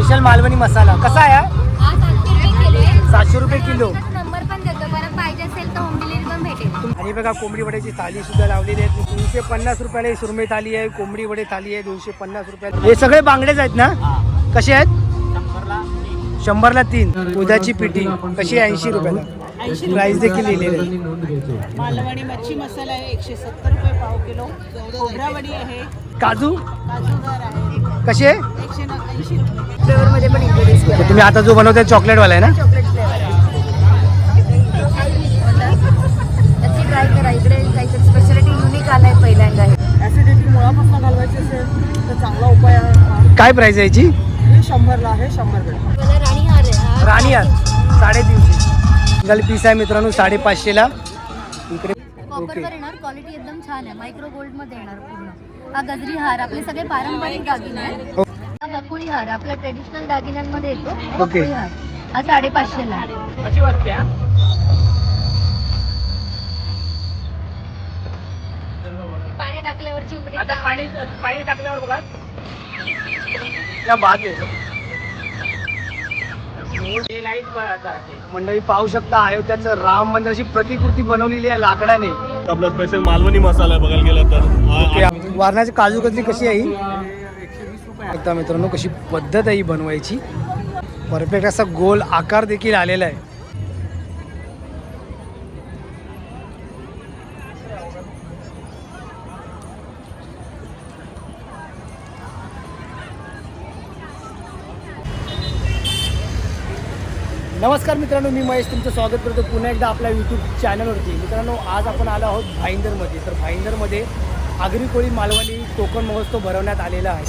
Special Malvani मसाला कसा आहे? हा 700 रुपये किलो आहे. 700 रुपये किलो. नंबर पण देतो, परत पाहिजे असेल तर होम डिलिव्हरी पण भेटेल. आणि बघा कोंबडी वड्याची थाली सुद्धा लावलेली आहे. 250 रुपयाला सुरमई थाली आहे, कोंबडी वडे थाली आहे 250 रुपयाला. हे सगळे बांगडेच आहेत ना? कसे आहेत? 100ला 3. दुधाची पिठी कशी आहे? 80 रुपयाला. प्राइस देखील लिहिलेली आहे. मालवणी मच्छी मसाला आहे 170 रुपये पाव किलो. खोबरा वडी आहे. काजू काजूगर आहे कसे आहे? 180 रुपये. फ्लेवरमध्ये पण इंट्रोड्यूस केलं. तुम्ही आता जो बनवताय चॉकलेटवाला आहे ना? चॉकलेट फ्लेवर त्याची ट्राय करा. इकडे काहीतरी स्पेशालिटी युनिक आलाय पहिल्यांदा. ऍसिडिटी मुळापासून घालवायची असेल तर चांगला उपाय आहे. काय प्राइस आहे याची? हे 100ला आहे. 100 रुपये. मला राणी हार आहे. राणी हार 350. सिंगल पीस आहे मित्रांनो 550ला. इकडे कॉपर ओके. वर येणार. क्वालिटी एकदम छान आहे. मायक्रो गोल्ड मध्ये येणार पूर्ण. हा गजरी हार आपले सगळे पारंपरिक दागिने आहेत. हा बकुळी हार आपल्या ट्रेडिशनल दागिन्यांमध्ये येतो. ओके. बकुळी हार हा 550 ला. पाणी टाकल्यावरची उकडी. पाणी टाकल्यावर बघा या बाद आहे. मंडळी पाहू शकता अयोध्याचं राम मंदिर अशी प्रतिकृती बनवलेली आहे लाकडाने. आपला स्पेशल मालवणी मसाला बघायला गेला तर वारणाची काजू कतली कशी आहे ही? आता मित्रांनो कशी पद्धत आहे ही बनवायची. परफेक्ट असा गोल आकार देखील आलेला आहे. नमस्कार मित्रांनो, मी महेश तुमचं स्वागत करतो पुन्हा एकदा आपल्या यूट्यूब चॅनलवरती. मित्रांनो आज आपण आलो आहोत भाईंदरमध्ये. तर भाईंदरमध्ये आगरी कोळी मालवणी कोकण महोत्सव भरवण्यात आलेला आहे.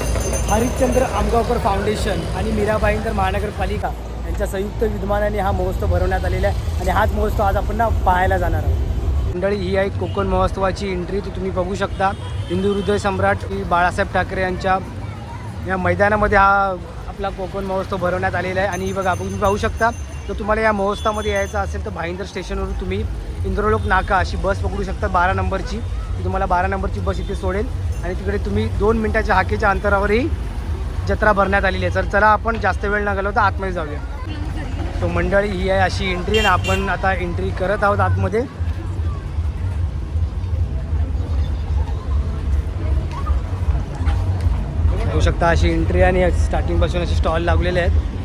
हरिश्चंद्र आमगावकर फाउंडेशन आणि मीरा भाईंदर महानगरपालिका यांच्या संयुक्त विद्यमानाने हा महोत्सव भरवण्यात आलेला आहे. आणि हाच महोत्सव आज आपण पाहायला जाणार आहोत. मंडळी ही आहे कोकण महोत्सवाची एंट्री. ती तुम्ही बघू शकता. हिंदू हृदय सम्राट बाळासाहेब ठाकरे यांच्या या मैदानामध्ये हा आपला कोकण महोत्सव भरवण्यात आलेला आहे. आणि बघा तुम्ही पाहू शकता. तर तुम्हाला या महोत्सवामध्ये यायचं असेल तर भाईंदर स्टेशनवरून तुम्ही इंद्रलोक नाका अशी बस पकडू शकता 12 नंबरची. ती तुम्हाला 12 नंबरची बस इथे सोडेल आणि तिकडे तुम्ही 2 मिनिटाच्या हाकेच्या अंतरावरही जत्रा भरण्यात आलेली आहे. तर चला आपण जास्त वेळ न घालवता आतमध्ये जाऊया. तो मंडळी ही आहे अशी एंट्री आणि आपण आता एंट्री करत आहोत आतमध्ये. बघू शकता अशी एंट्री आणि स्टार्टिंगपासून असे स्टॉल लागलेले आहेत.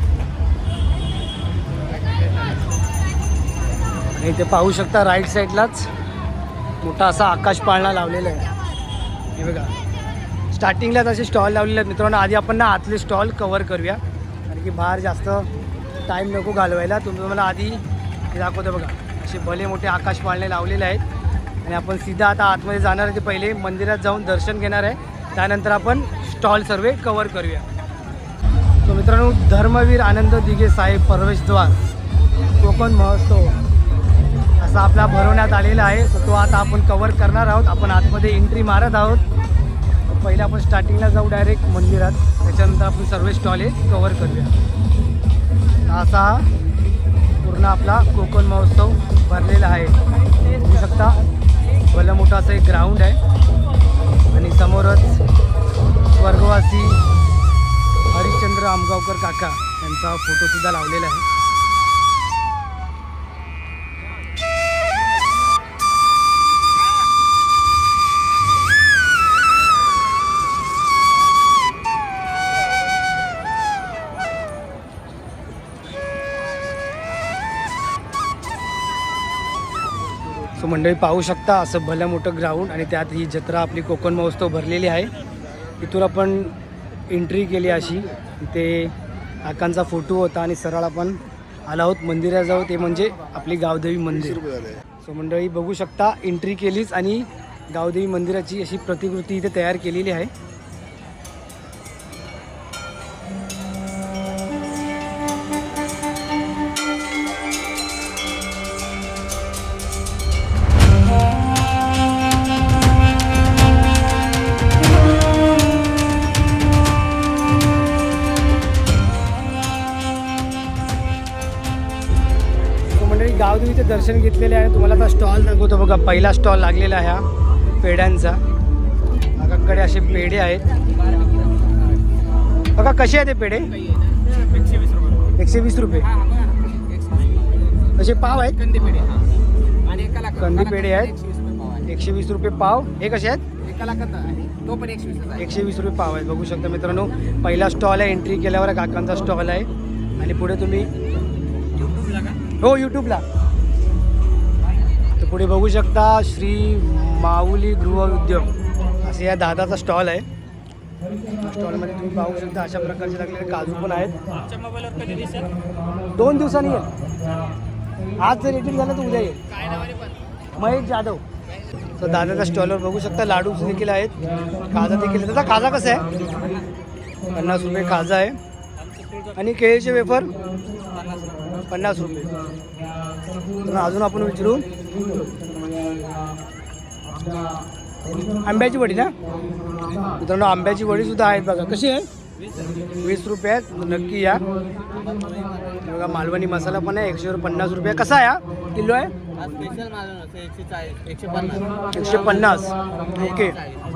इथे पाहू शकता राईट साईडलाच मोठा असा आकाश पाळणा लावलेला आहे. हे बघा स्टार्टिंगलाच असे स्टॉल लावलेले आहेत. मित्रांनो आधी आपण ना आतले स्टॉल कवर करूया कारण की बाहेर जास्त टाईम नको घालवायला. तुम्हाला आधी हे दाखवतो बघा असे भले मोठे आकाश पाळणे लावलेले आहेत. आणि आपण सीधा आता आतमध्ये जाणार आहे. ते पहिले मंदिरात जाऊन दर्शन घेणार आहे. त्यानंतर आपण स्टॉल सर्वे कवर करूया. तो मित्रांनो धर्मवीर आनंद दिघे साहेब प्रवेशद्वार कोकण महोत्सव असा आपला भरवण्यात आलेला आहे. तर तो आता आपण कवर करणार आहोत. आपण आतमध्ये एंट्री मारत आहोत. पहिला आपण स्टार्टिंगला जाऊ डायरेक्ट मंदिरात. त्याच्यानंतर आपण सर्व स्टॉल हे कवर करूया. असा पूर्ण आपला कोकण महोत्सव भरलेला आहे. बघू शकता भलं मोठं असं एक ग्राउंड आहे आणि समोरच स्वर्गवासी हरिश्चंद्र आमगावकर काका यांचा फोटोसुद्धा लावलेला आहे. सो मंडळी पाहू शकता असं भलं मोठं ग्राउंड आणि त्यात ही जत्रा आपली कोकण महोत्सव भरलेली आहे. इथून आपण एंट्री केली अशी. इथे काकांचा फोटो होता आणि सरळ आपण आला आहोत मंदिरात जाऊ. ते म्हणजे आपली गावदेवी मंदिर. सो मंडळी बघू शकता एंट्री केलीच आणि गावदेवी मंदिराची अशी प्रतिकृती इथे तयार केलेली आहे. गावदेवीचे दर्शन घेतलेले आहे. तुम्हाला आता स्टॉल दाखवतो बघा. पहिला स्टॉल लागलेला आहे हा पेढ्यांचा. काकाकडे असे पेढे आहेत बघा. कसे आहेत ते पेढे? 120 रुपये. असे पाव आहेत, कंदी पेढे आणि एकाला कंदी पेढे आहेत. 120 रुपये पाव आहे. 120 रुपये पाव. हे कसे आहेत? एकाला कंद आणि तो पण 120 आहे. 120 रुपये पाव आहेत. बघू शकता मित्रांनो, पहिला स्टॉल आहे. एंट्री केल्यावर काकांचा स्टॉल आहे. आणि पुढे तुम्ही यूट्यूबला का? हो यूट्यूबला तर पुढे बघू शकता श्री माऊली गृह उद्योग असे या दादाचा स्टॉल आहे. स्टॉलमध्ये तुम्ही पाहू शकता अशा प्रकारचे लागलेले काजू पण आहेत. आमच्या मोबाईलवर कधी दिसेल? 2 दिवसांनी येईल. आज जर रेटिंग झालं तर उद्या येईल. काय नावाने पण? महेश जाधव. तर दादाच्या स्टॉलवर बघू शकता लाडू देखील आहेत, खाजा देखील आहे. दादा खाजा कसं आहे? 50 रुपये खाजा आहे. आणि केळीचे वेफर 50 रुपये. तर अजून आपण विचारू आंब्याची वडी ना मित्रांनो, आंब्याची वडी सुद्धा आहेत बघा. कशी आहे? 20 रुपये आहेत. नक्की या. बघा मालवणी मसाला पण आहे 150 रुपये. कसा आहे हा? किलो आहे स्पेशल मालवण 140 150 150. ओके.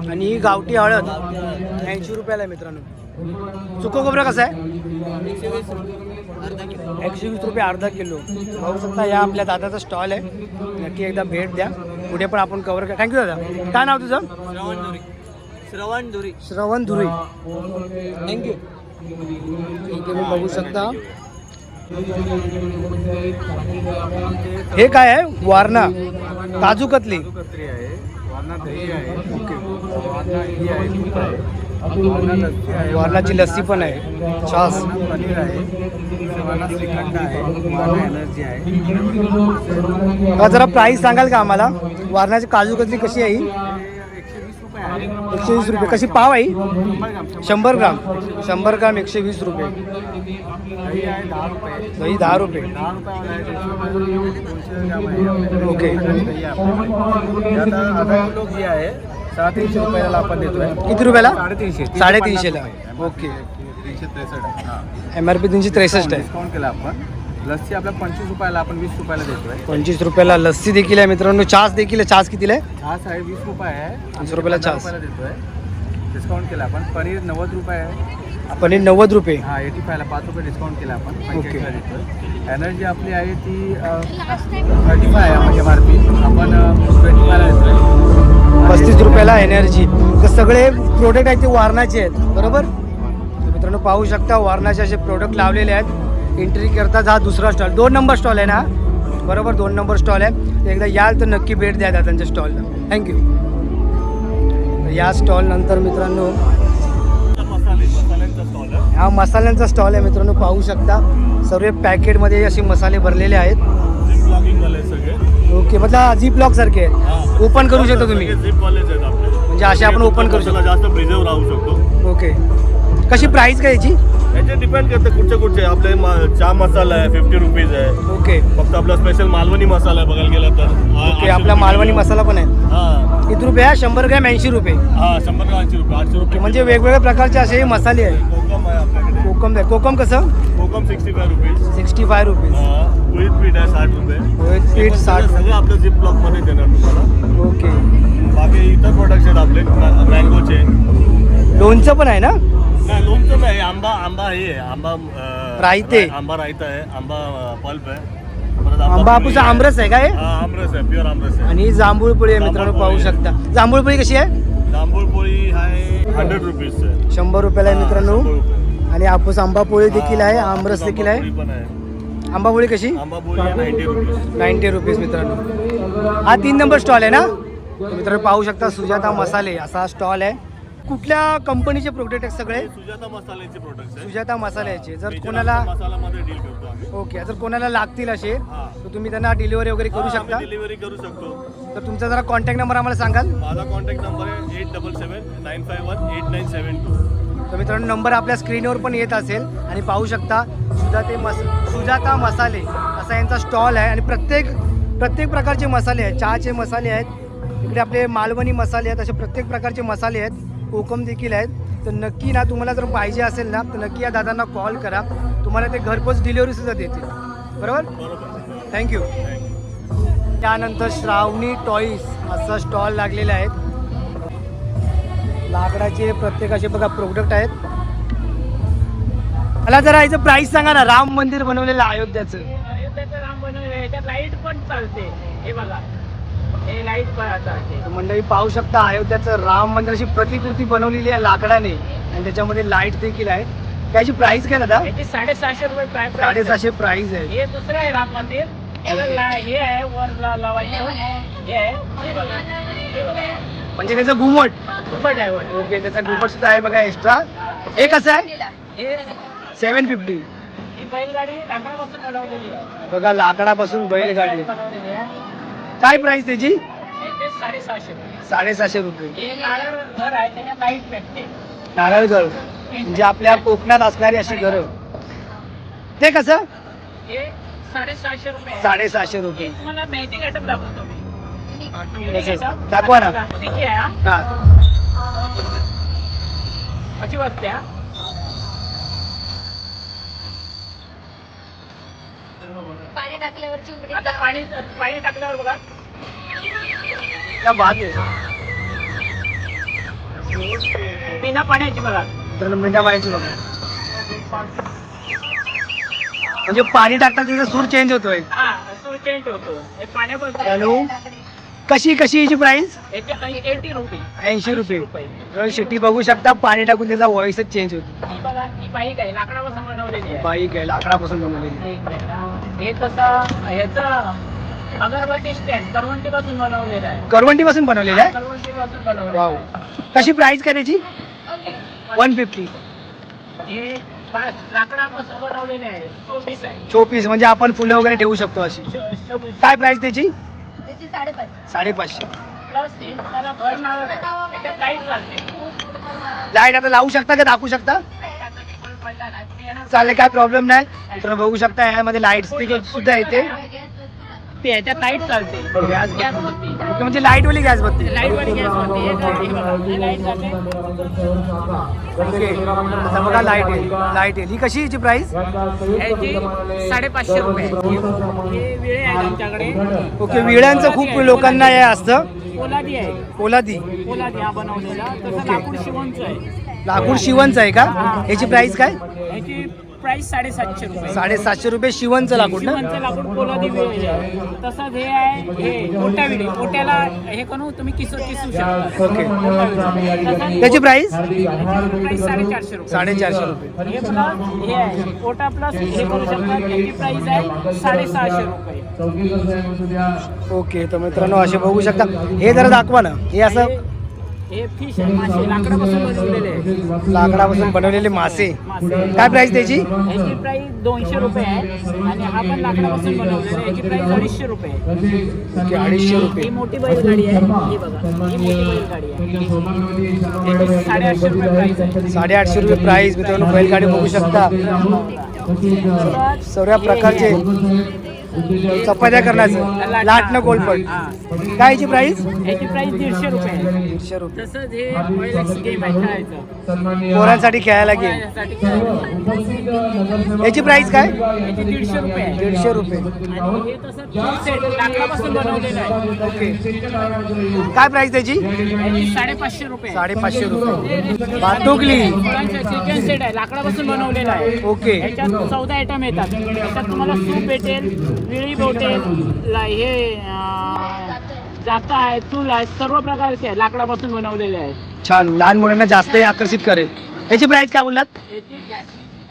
आणि ही गावठी हळद 80 रुपयाला आहे मित्रांनो. सुको खोबरं कसं आहे? 120 रुपये अर्धा किलो. 120 रुपये अर्धा किलो. पाहू शकता या आपल्या दादाचा स्टॉल आहे. नक्की एकदा भेट द्या. पुढे पण आपण कव्हर करा. थँक्यू दादा. काय नाव तुझं? श्रवण धुरी. श्रवण धुरी. थँक्यू. इथे मी बघू शकता हे काय आहे? वारणा काजू कतली. आहे, वारणा दही आहे, वारणा ही आहे, तूप आहे, वारणा लस्सी आहे, वारणाची लस्सी पण आहे, छास. वारणा पनीर आहे, वारणा श्रीखंड आहे, वारणा एनर्जी आहे. आता जरा प्राईस सांगाल का आम्हाला? वारणाची काजू कतली कशी आहे? ही 120 रुपये आहे. 120 रुपये. कशी पाव आहे? 100 ग्राम. 100 ग्राम 120 रुपये. दही आहे 10 रुपये. दही 10 रुपये. 10 रुपयाला आहे, 200 ग्राम आहे आपल्याकडे. ओके. दही आहे आपल्याकडे. आता अर्धा किलो घी आहे 350 रुपयाला आपण देतोय. किती रुपयाला? 350. 350 ला. ओके. 363 आहे. हां. MRP 363 आहे. डिस्काउंट केला आपण. लस्सी आपला 25 रुपयाला आपण 20 रुपयाला देतोय. 25 रुपयाला लस्सी देखील आहे मित्रांनो. छास देखील आहे. छास कितीला आहे? छास आहे 20 रुपये आहे. 20 रुपयाला छास. देतोय. डिस्काउंट केला आपण. पनीर 90 रुपये आहे. पनीर 90 रुपये. हा 85ला 5 रुपये डिस्काउंट केला आपण. ओके. 45ला देतोय. एनर्जी आपली आहे ती 35 आहे म्हणजे MRP. आपण 25ला देतोय. 35 रुपयाला एनर्जी. तर सगळे प्रोडक्ट आहेत ते वारणाचे आहेत बरोबर. तर मित्रांनो पाहू शकता वारणाचे असे प्रोडक्ट लावलेले आहेत. एंट्री करताच हा दुसरा स्टॉल 2 नंबर स्टॉल आहे ना बरोबर. 2 नंबर स्टॉल आहे. तर एकदा याल तर नक्की भेट द्या त्यांच्या स्टॉलला. थँक्यू. या स्टॉल नंतर मित्रांनो मसाल्यांचा स्टॉल आहे. हा मसाल्यांचा स्टॉल आहे मित्रांनो. पाहू शकता सर्व पॅकेटमध्ये असे मसाले भरलेले आहेत. झिप लॉकिंग वाले सगळे. ओके. मतलब झीप लॉक सारखे आहेत. ओपन करू शकता तुम्ही. झिप वालेच आहेत आपले. म्हणजे असे आपण ओपन करू शकतो. जास्त प्रिझर्व राहू शकतो. ओके. कशी प्राईस काय याची? याचे डिपेंड करते कुठचे आपले चहा मसाला आहे 50 रुपीज आहे. ओके. फक्त आपला स्पेशल मालवणी मसाला आहे बघायला गेला तर. ओके. आपला मालवणी मसाला पण आहे. हा किती रुपये आहे? 100 ग्रॅम 80 रुपये. हा 100 ग्राम 80 रुपये 800 रुपये. म्हणजे वेगवेगळ्या प्रकारचे असे मसाले आहेत. कोकम आहे आपल्याकडे. कोकम आहे. कोकम कसं? कोकम 65 रुपीज. 65 रुपीज. विथ पीठ आहे 60 रुपये. पीठ 60. सगळं आपलं झिप ब्लॉक मध्ये देणार तुम्हाला. ओके. बाकी इतर प्रोडक्ट्स आहेत आपले मँगोचे. लोणचं पण आहे ना? नाही लोणचं नाही. आंबा हे आहे. आंबा रायते. आंबा रायता आहे. आंबा पल्प आहे. परत आंबा हापूस आमरस आहे का हे? हा आमरस आहे. प्युअर आमरस आहे. आणि जांभूळ पोळी आहे मित्रांनो. पाहू शकता जांभूळ पोळी कशी आहे? जांभूळ पोळी आहे 100 रुपीज आहे. 100 रुपयाला आहे मित्रांनो. 100 रुपये. आणि हापूस आंबा पोळी देखील आहे. आमरस देखील आहे. आंबा पोळी पण आहे. आंबा पोळी कशी? आंबा पोळी आहे 90 रुपीज. 90 रुपीज मित्रांनो. हा 3 नंबर स्टॉल आहे ना मित्रांनो. पाहू शकता सुजाता मसाले असा स्टॉल आहे. कुठल्या कंपनीचे प्रोडक्ट आहेत सगळे? सुजाता मसाल्याचे प्रोडक्ट्स आहे. सुजाता मसाल्याचे. जर Major कोणाला मसाल्यामध्ये डील करतो आम्ही. ओके. जर कोणाला लागतील असे हा. तर तुम्ही त्यांना डिलिव्हरी वगैरे करू शकता. डिलिव्हरी करू शकतो. तर तुमचा जरा कॉन्टॅक्ट नंबर आम्हाला सांगाल? माझा कॉन्टॅक्ट नंबर आहे 8779518972. तर मित्रांनो नंबर आपल्या स्क्रीनवर पण येत असेल. आणि पाहू शकता सुजाता मसाले असा यांचा स्टॉल आहे. आणि प्रत्येक प्रकारचे मसाले आहेत. चहाचे मसाले आहेत. इकडे आपले मालवणी मसाले आहेत. असे प्रत्येक प्रकारचे मसाले आहेत. कोकम देखील आहेत. तर नक्की ना तुम्हाला जर पाहिजे असेल ना तर नक्की या दादांना कॉल करा. तुम्हाला ते घरपोच डिलिव्हरीसुद्धा देतील बरोबर. थँक्यू. त्यानंतर श्रावणी टॉईस असा स्टॉल लागलेले आहेत. लाकडाचे प्रत्येकाचे बघा प्रोडक्ट आहेत. मला जरा याचं प्राइस सांगा ना, राम मंदिर बनवलेलं अयोध्याचं. अयोध्याचं राम बनवलं याच्यात लाईट पण चालते. हे बघा, हे लाईट पण चालते. तर मंडळी पाहू शकता अयोध्याचं राम मंदिर अशी प्रतिकृती बनवलेली आहे लाकडाने आणि त्याच्यामध्ये लाईट देखील आहे. त्याची प्राइस काय दादा? याची 750 रुपये प्राइस. 750 प्राइस आहे. हे दुसरं आहे राम मंदिर. याला हे आहे वर लावायचं. हे आहे, हे बघा, हे बघा. म्हणजे त्याचं घुमट. दुप्पट आहे वर. ओके, त्याचा घुमट सुद्धा आहे बघा एक्स्ट्रा. हे कसं आहे? हे 750. ही बैलगाडी लाकडापासून बनवलेली आहे. बघा लाकडापासून बैलगाडी. बनवलेली आहे. काय प्राइस त्याची? याचे 750 रुपये. 750 रुपये. हे नारळ घर आहे त्याच्यात लाईट भेटते. नारळगड म्हणजे आपल्या कोकणात असणारी अशी घरं. ते कसं? हे 750 रुपये. 750 रुपये. तुम्हाला मॅजिक आयटम दाखवतो मी. तसंच. दाखवा ना. किती आहे हा? हा. अशी वाजते हा. पाणी टाकल्यावरची उघडी. आता पाणी टाकल्यावर बघा, त्या बात आहे. बिना पाण्याची बघा. तर मिठा माहिती बघा. म्हणजे पाणी टाकता त्याचा सूर चेंज होतोय. हा, तो चेंज होतो. हे पाण्यापासून. हॅलो, कशी याची प्राइस? याचे 80 रुपये. 80 रुपये. शेट्टी बघू शकता पाणी टाकून त्याचा व्हॉइसच चेंज होतो. ही बघा, ही बाईक आहे लाकडापासून बनवलेली आहे. बाईक आहे लाकडापासून बनवलेली. हे तसं ह्याचं अगरबत्ती स्टँड करवंटीपासून बनवलेलं आहे. करवंटीपासून बनवलेलं आहे. करवंटीपासून बनवलेलं वाव. आहे. कशी प्राइस काय त्याची? 150. हे लाकडापासून बनवलेले आहे. शोपीस आहे. शोपीस म्हणजे आपण फुलं वगैरे ठेवू शकतो अशी. शोपीस. काय प्राइस त्याची? त्याची 550. 550. प्लस त्याला भर मारलं त्याच्यात लाईट चालते. लाईट आता लावू शकता का दाखवू शकता? चालेल, काय प्रॉब्लेम नाही. तर बघू शकता यामध्ये लाईट सुद्धा येते. ते याच्यात लाईट चालते. गॅस गॅस बत्ती. ओके, म्हणजे लाईट वाली गॅस बत्ती. लाईट वाली गॅस बत्ती. हे बघा, हे लाईट चालते. ओके, आता बघा लाईट येईल. ही कशी याची प्राइस? याची 550 रुपये. हे विळे आहेत आमच्याकडे. ओके, विड्यांचं खूप लोकांना हे असतं. पोलादी आहे. पोलादी. पोलादी हा बनवलेला. तसं लाकूड शिवणचं आहे. लाकूड शिवणचं आहे का? याची प्राइस काय? याची प्राइस 750 रुपये. 750 रुपये शिवणचं लाकूड ना? शिवणचं लाकूड पोलादी विळे आहे. तसंच हे आहे, हे ओट्या विळे. ओट्याला हे करून तुम्ही किसू शकता. ओके, तसंच त्याची प्राइस? प्राइस 450 रुपये. 450 रुपये. हे प्लस हे आहे ओटा प्लस हे करू शकता. याची प्राइस आहे 650 रुपये. ओके, तर मित्रांनो असे बघू शकता. हे जरा दाखवा ना. हे असं हे फिश आहे, मासे लाकडापासून बनवलेले आहे. लाकडापासून बनवलेले मासे. मासे. काय प्राइस त्याची? याची प्राइस 200 रुपये आहे आणि हा पण लाकडापासून बनवलेला आहे. याची प्राइस 250 रुपये आहे. ओके, 250 रुपये. ही मोठी बैलगाडी आहे. ही बघा, ही मोठी बैलगाडी आहे. याची 850 रुपये प्राइस आहे. 850 रुपये प्राइस. मित्रांनो बैलगाडी बघू शकता. सर्व प्रकारचे चपात्या करण्याचं लाटणं गोलपट. काय याची प्राइस? याची प्राइस 150 रुपये आहे. 150 रुपये. तसंच हे OLX गेम आहे खेळायचं. पोरांसाठी खेळायला गेम. खेळायसाठी खेळायचं. याची प्राइस काय? याची 150 रुपये आहे. 150 रुपये. आणि हे तसं सेट लाकडापासून बनवलेलं आहे. ओके, काय प्राइस त्याची? याची 550 रुपये आहे. 550 रुपये. भातुकली. चिकन सेट आहे लाकडापासून बनवलेला आहे. ओके. याच्यात 14 आयटम येतात. त्याच्यात तुम्हाला सूप भेटेल, विळी भेटेल, हे जाता आहे, चूल आहे, सर्व प्रकारचे आहे लाकडापासून बनवलेले आहे. छान, लहान मुलांना जास्त आकर्षित करेल. याची प्राइस काय बोललात? याची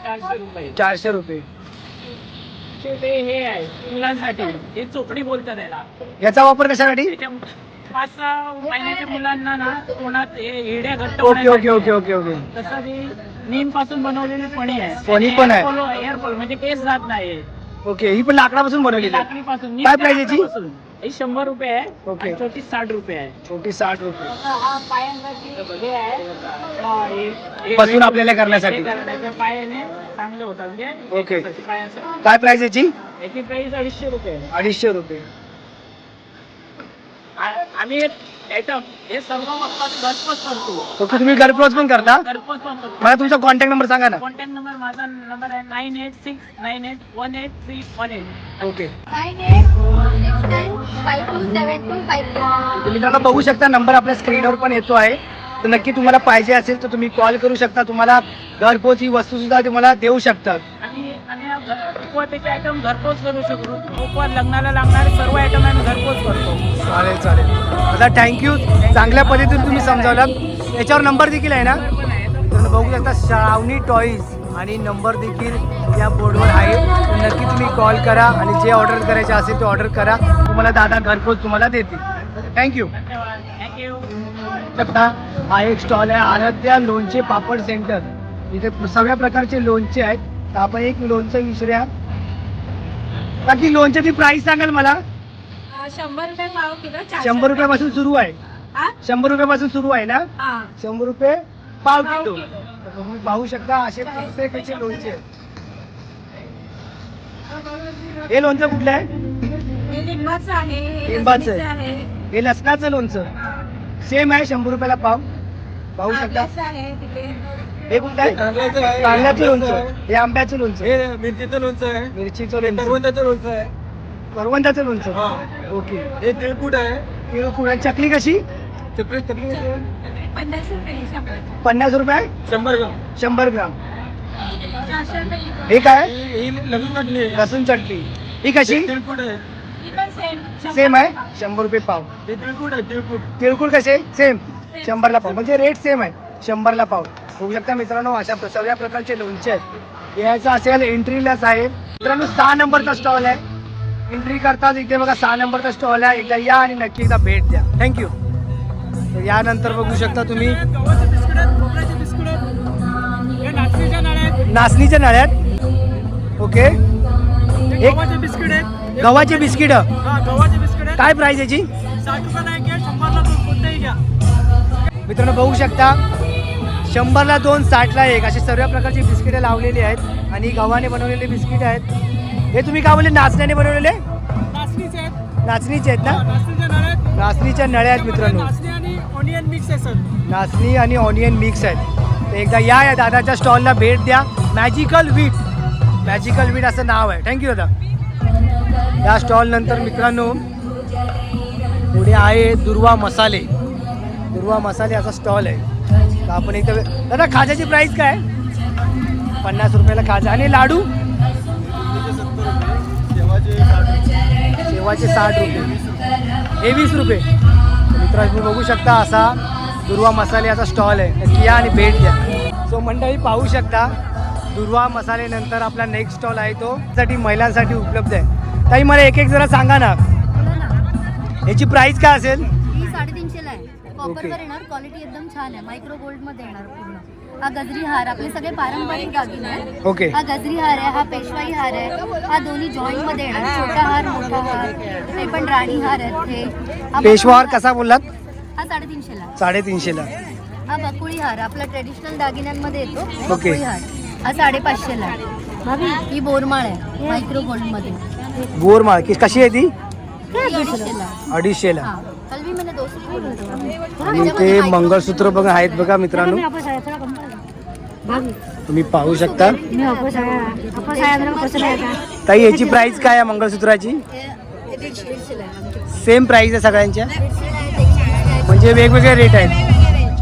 400 रुपये. 400 रुपये. ते हे आहे मुलांसाठी. हे चोपडी बोलतात याला. याचा वापर कशासाठी? त्याच्या 5-6 महिन्याच्या मुलांना ना तोंडात हे हिड्या घट्ट okay okay okay okay okay. तसं ती नीम पासून बनवलेली फणी आहे. फणी पण आहे. एअरपोल म्हणजे केस जात नाही. ओके, ही पण लाकडापासून बनवलेली आहे. लाकडीपासून. काय प्राइस याची? ही 100 रुपये आहे. ओके. आणि छोटी 60 रुपये आहे. छोटी 60 रुपये. हे आहे. बसून आपल्याला करण्यासाठी. हे करण्याच्या पायाने चांगले होतात. म्हणजे ओके. पायाचं. काय प्राइस याची? याची प्राइस 250 रुपये आहे. 250 रुपये. आम्ही आयटम हे सर्व घरपोच करतो. ओके, तुम्ही घरपोच पण करता? घरपोच पण करतो. मला तुमचा कॉन्टॅक्ट नंबर सांगा ना. कॉन्टॅक्ट नंबर माझा नंबर आहे 9869818318. ओके, 9869527252. तुम्ही मित्रांनो बघू शकता नंबर आपल्या स्क्रीनवर पण येतो आहे. तर नक्की तुम्हाला पाहिजे असेल तर तुम्ही कॉल करू शकता. तुम्हाला घरपोच ही वस्तू सुद्धा तुम्हाला देऊ शकतात. आणि उपवासाचे आयटम घरपोच करू शकतो. उपवास लग्नाला लागणारे सर्व आयटम आम्ही घरपोच करतो. चालेल चालेल दादा, थँक्यू. चांगल्या पद्धतीने तुम्ही समजावलात. याच्यावर नंबर देखील आहे ना, तर बघू शकता श्रावणी टॉईज आणि नंबर देखील या बोर्डवर आहे. तर नक्की तुम्ही कॉल करा आणि जे ऑर्डर करायचे असेल ते ऑर्डर करा. तुम्हाला दादा घरपोच तुम्हाला देतील. थँक्यू. थँक्यू. शकता हा एक स्टॉल आहे आराध्या लोणचे पापड सेंटर. इथे सगळ्या प्रकारचे लोणचे आहेत. तर आपण एक लोणचं विचारूया. बाकी लोणच्याची प्राइस सांगाल मला? 100 रुपये पाव किलो. 100 रुपयापासून सुरू आहे. हा? 100 रुपयापासून सुरू आहे ना? हा. 100 रुपये पाव किलो. किलो. तर तुम्ही पाहू शकता असे प्रत्येकाचे लोणचे आहेत. हे लोणचं कुठलं आहे? हे लिंबाचं आहे, हे लिंबाचं लसणीचं आहे. आहे, हे लसणाचं लोणचं सेम आहे 100 रुपयाला पाव. पाहू शकता. आंब्याचं आहे तिथे. हे कुठलं आहे? कांद्याचं लोणचं. हे आंब्याचं लोणचं. हे मिरचीचं लोणचं आहे, मिरचीचं लोणचं. करवंदाचं लोणचं आहे, करवंदाचं लोणचं. ओके. हे तिळकुट आहे. तिळकुट. आणि चकली कशी? चकली चकली 50 रुपये, 100. 50 रुपये 100 ग्राम. 100 ग्राम. 400 रुपये किलो. हे काय? ही लसूण चटणी आहे. लसूण चटणी. ही कशी? तिळकुट आहे. ही पण सेम. 100 सेम आहे 100 रुपये पाव. हे तिळकुट आहे, तिळकुट. तिळकुट कसे? सेम 100 ला पाव. म्हणजे रेट सेम आहे 100 ला पाव. होऊ शकता मित्रांनो अशा सगळ्या प्रकारचे लोणचे आहेत. यायचं असेल एंट्रीलाच आहे मित्रांनो. 6 नंबरचा स्टॉल आहे. एंट्री करताच इथे बघा 6 नंबरचा स्टॉल आहे. एकदा या आणि नक्की एकदा भेट द्या. थँक्यू. तर यानंतर बघू शकता तुम्ही गव्हाचे बिस्किट आहेत, खोबऱ्याचे बिस्किट आहेत, हे नाचणीच्या नळ्या आहेत, नाचणीच्या नळ्यात. ओके. हे एक गव्हाचे बिस्किट आहेत. गव्हाचे बिस्किट. हा, गव्हाचे बिस्किट आहेत. काय प्राइस याची? 60 रुपयाला एक आहे, 100 ला कोणतेही घ्या. मित्रांनो बघू शकता 100 ला 2, 60 ला 1 अशी सर्व प्रकारची बिस्किटे लावलेली आहेत. आणि गव्हाने बनवलेले बिस्किट आहेत. हे तुम्ही काय बोलले? नाचण्याने बनवलेले? नाचणीचे आहेत. नाचणीचे आहेत ना? नाचणीच्या नळ्या आहेत. नाचणीच्या नळ्या आहेत मित्रांनो. नाचणी आणि ऑनियन मिक्स आहे सर. नाचणी आणि ऑनियन मिक्स आहेत. तर एकदा या दादाच्या स्टॉलला भेट द्या. मॅजिकल वीट. मॅजिकल वीट असं नाव आहे. थँक्यू दादा. या स्टॉल नंतर मित्रांनो पुढे आहे दुर्वा मसाले. दुर्वा मसाले असा स्टॉल आहे. तर आपण इथं दादा खाजाची प्राइस काय? 50 रुपयाला खाजा. आणि लाडू? शेवाचे 60 रुपये. हे 20 रुपये. मित्रांनो तुम्ही बघू शकता असा दुर्वा मसाले असा स्टॉल आहे. नक्की या आणि भेट द्या. सो मंडळी पाहू शकता दुर्वा मसाले नंतर आपला नेक्स्ट स्टॉल आहे तो साठी महिलांसाठी उपलब्ध आहे. ताई मला एक एक जरा सांगा ना बोला ना. याची प्राइस काय असेल? ही 350 ला आहे. कॉपरवर ओके. येणार. क्वालिटी एकदम छान आहे. मायक्रो गोल्ड मध्ये येणार पूर्ण. हा गजरी हार आपले सगळे पारंपरिक दागिने आहेत. ओके. हा गजरी हार आहे, हा पेशवाई हार आहे, हा दोन्ही जॉईंट मध्ये येणार. छोटा हार, मोठा हार. हे पण राणी हार आहेत. हे हा पेशवा हार बकुळी कसा बोललात? हा 350 ला. 350 ला. हा बकुळी हार आपला ट्रेडिशनल दागिन्यांमध्ये येतो. ओके. बकुळी हार हा 550 ला. ही बोरमाळ आहे मायक्रो गोल्ड मध्ये. बोरमाळ कशी आहे ती? ही 250 ला. 250 ला. हा. कल भी मैंने 200 की बोला था. आणि ते मंगळसूत्र बघा आहेत बघा मित्रांनो. तुम्ही पाहू शकता. ताई याची प्राइस काय आहे मंगळसूत्राची? हे 150 ला आहे. सेम प्राइस आहे सगळ्यांच्या? 150 ला आहे, 150 ला आहे. म्हणजे वेगवेगळे रेट आहेत.